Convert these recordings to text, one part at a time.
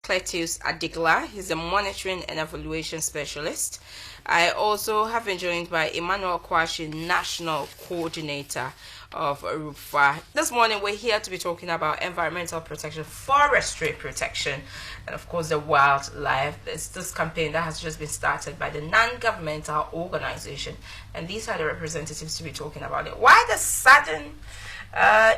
Cletus Adigla. He's a monitoring and evaluation specialist. I also have been joined by Emmanuel Kwashi, National Coordinator of RUPFA. This morning we're here to be talking about environmental protection, forestry protection, and of course the wildlife. It's this campaign that has just been started by the non-governmental organization, and these are the representatives to be talking about it. Why the sudden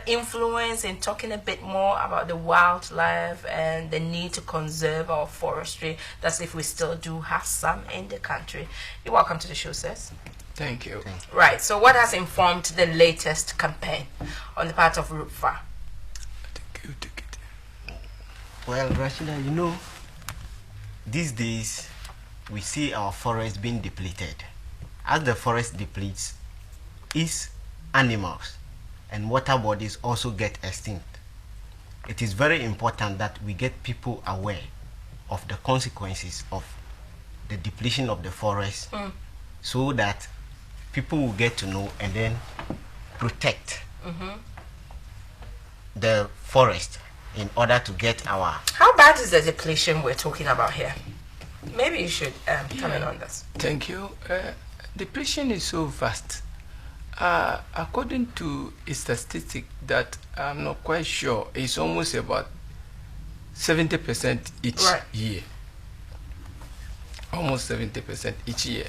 influence in talking a bit more about the wildlife and the need to conserve our forestry? That's if we still do have some in the country. You're welcome to the show, sis. Thank you. Right, so what has informed the latest campaign on the part of RUPFA? Well, Rashida, you know, these days we see our forests being depleted. As the forest depletes, its animals and water bodies also get extinct. It is very important that we get people aware of the consequences of the depletion of the forest, so that people will get to know and then protect the forest in order to get our... How bad is the depletion we're talking about here? Maybe you should comment on this. Thank you. Depletion is so vast. According to a statistic that I'm not quite sure, it's almost about 70% each year. Almost 70% each year.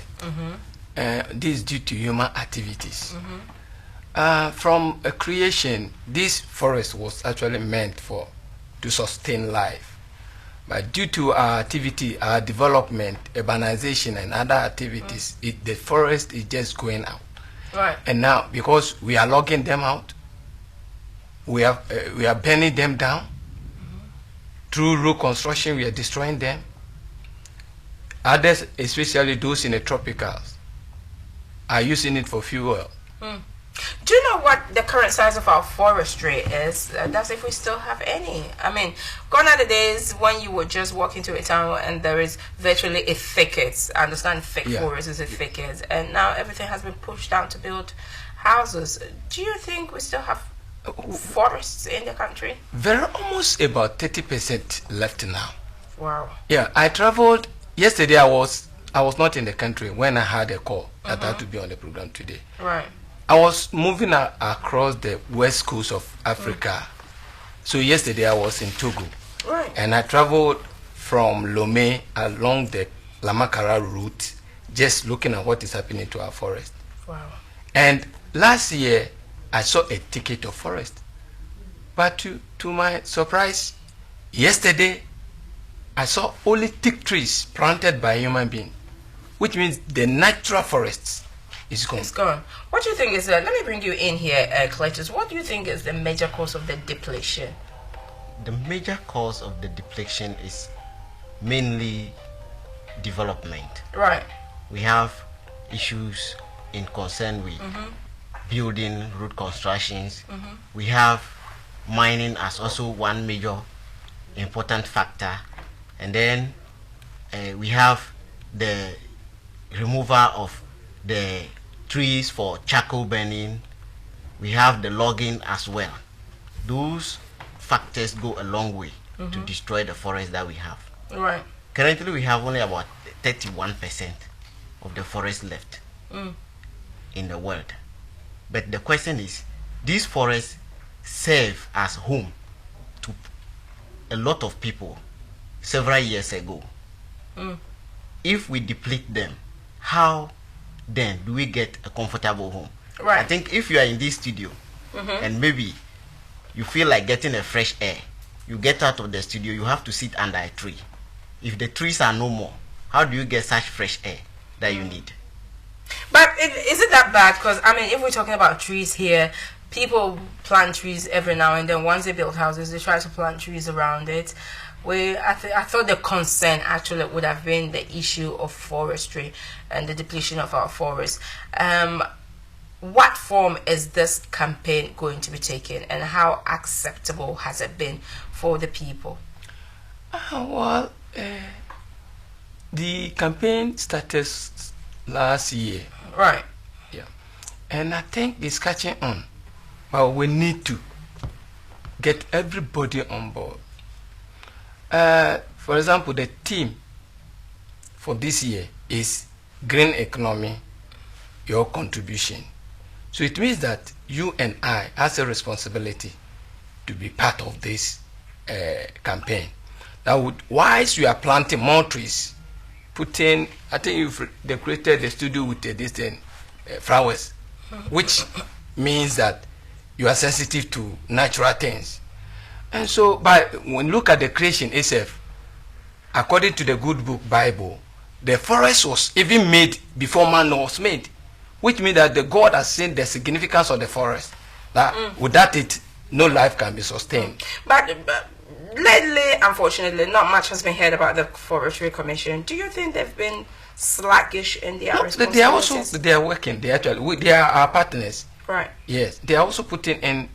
This is due to human activities. From a creation, this forest was actually meant to sustain life. But due to our activity, our development, urbanization, and other activities, the forest is just going out. Right. And now, because we are logging them out, we are burning them down. Through road construction, we are destroying them. Others, especially those in the tropicals, are using it for fuel. Do you know what the current size of our forestry is? That's if we still have any. I mean, gone are the days when you would just walk into a town and there is virtually a thicket. I understand thick forest is a thicket, and now everything has been pushed down to build houses. Do you think we still have forests in the country? Almost about 30% left now. Wow. Yeah, I traveled yesterday. I was not in the country when I had a call that I had to be on the program today. Right. I was moving across the west coast of Africa. So yesterday I was in Togo. Right. And I traveled from Lomé along the Lamakara route, just looking at what is happening to our forest. Wow. And last year I saw a thicket of forest. But to my surprise, yesterday I saw only thick trees planted by human beings, which means the natural forests is gone. It's gone. What do you think is let me bring you in here, Cletus. What do you think is the major cause of the depletion? The major cause of the depletion is mainly development. Right. We have issues in concern with building, road constructions. We have mining as also one major important factor. And then we have the removal of the trees for charcoal burning. We have the logging as well. Those factors go a long way to destroy the forest that we have. Right. Currently we have only about 31% of the forest left in the world. But the question is, these forests serve as home to a lot of people several years ago. If we deplete them, how then do we get a comfortable home? Right. I think if you are in this studio and maybe you feel like getting a fresh air, you get out of the studio, you have to sit under a tree. If the trees are no more, how do you get such fresh air that you need? But is it that bad? Because, I mean, if we're talking about trees here, people plant trees every now and then. Once they build houses, they try to plant trees around it. I thought the concern actually would have been the issue of forestry and the depletion of our forests. What form is this campaign going to be taking, and how acceptable has it been for the people? The campaign started last year. Right. Yeah. And I think it's catching on. But we need to get everybody on board. For example, the theme for this year is green economy, your contribution. So it means that you and I has a responsibility to be part of this campaign. Now, whilst you are planting more trees, putting, I think you've decorated the studio with this thing, flowers, which means that you are sensitive to natural things. And so, when you look at the creation itself, according to the good book Bible, the forest was even made before man was made, which means that the God has seen the significance of the forest. That without it, no life can be sustained. But lately, unfortunately, not much has been heard about the Forestry Commission. Do you think they've been sluggish in their responsibilities? They are working. They are our partners. Right. Yes, they are also putting in